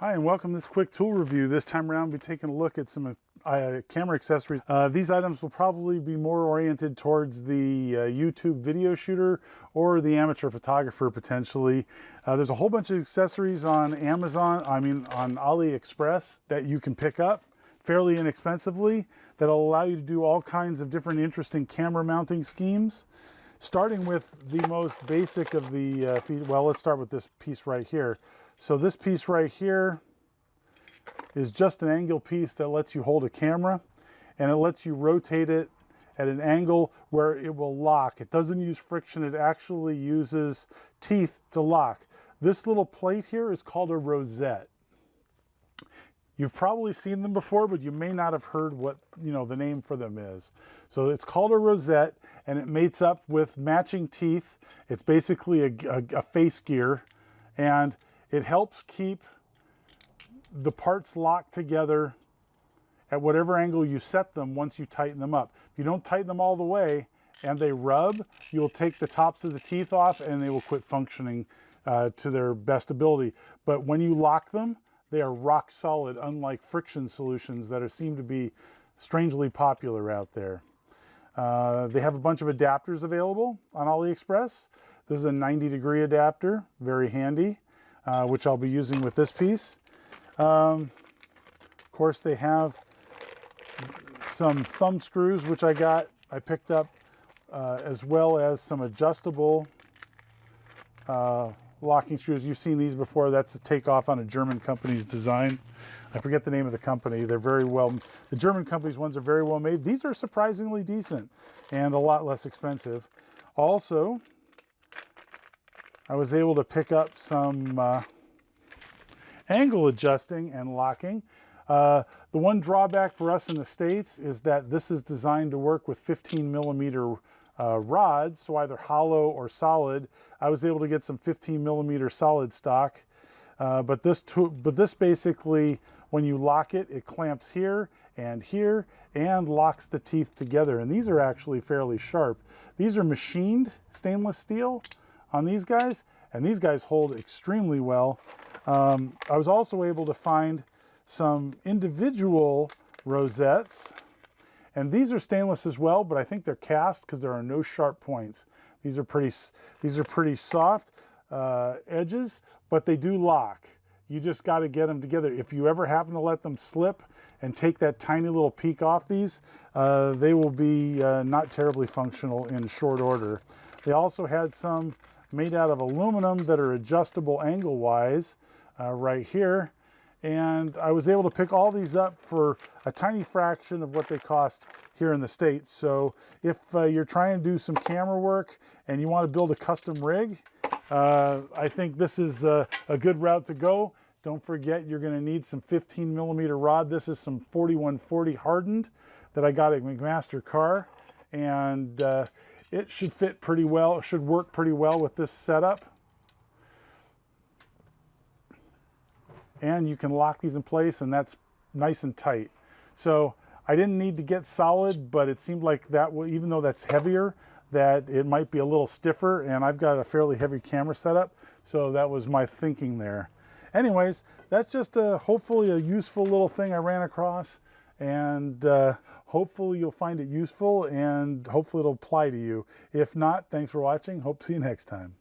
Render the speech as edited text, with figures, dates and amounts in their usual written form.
Hi, and welcome to this quick tool review. This time around, we'll be taking a look at some camera accessories. These items will probably be more oriented towards the YouTube video shooter or the amateur photographer potentially. There's a whole bunch of accessories on Amazon, on AliExpress that you can pick up fairly inexpensively that'll allow you to do all kinds of different interesting camera mounting schemes. Starting with the most basic of the well, let's start with this piece right here. So this piece right here is just an angle piece that lets you hold a camera, and it lets you rotate it at an angle where it will lock. It doesn't use friction, it actually uses teeth to lock. This little plate here is called a rosette. You've probably seen them before, but you may not have heard what the name for them is. So it's called a rosette, and it mates up with matching teeth. It's basically a face gear, and it helps keep the parts locked together at whatever angle you set them once you tighten them up. If you don't tighten them all the way and they rub, you'll take the tops of the teeth off and they will quit functioning to their best ability. But when you lock them, they are rock solid, unlike friction solutions that seem to be strangely popular out there. They have a bunch of adapters available on AliExpress. This is a 90-degree adapter, very handy, which I'll be using with this piece. Of course, they have some thumb screws, which I picked up, as well as some adjustable locking screws. You've seen these before. That's a takeoff on a German company's design. I forget the name of the company. They're very well, the German company's ones are very well made. These are surprisingly decent and a lot less expensive. Also, I was able to pick up some angle adjusting and locking. The one drawback for us in the States is that this is designed to work with 15mm rods, so either hollow or solid. I was able to get some 15mm solid stock, but this basically, when you lock it, it clamps here and locks the teeth together. And these are actually fairly sharp. These are machined stainless steel on these guys, and these guys hold extremely well. I was also able to find some individual rosettes, and these are stainless as well, but I think they're cast because there are no sharp points. These are pretty soft edges, but they do lock. You just got to get them together. If you ever happen to let them slip and take that tiny little peak off these, they will be not terribly functional in short order. They also had some made out of aluminum that are adjustable angle-wise right here. And I was able to pick all these up for a tiny fraction of what they cost here in the States. So if you're trying to do some camera work and you want to build a custom rig, I think this is a good route to go. Don't forget, you're going to need some 15mm rod. This is some 4140 hardened that I got at McMaster Car, and it should fit pretty well. It should work pretty well with this setup. And you can lock these in place, and that's nice and tight. So I didn't need to get solid, but it seemed like that, even though that's heavier, that it might be a little stiffer, and I've got a fairly heavy camera setup, so that was my thinking there. Anyways, that's just hopefully a useful little thing I ran across, and hopefully you'll find it useful, and hopefully it'll apply to you. If not, thanks for watching. Hope to see you next time.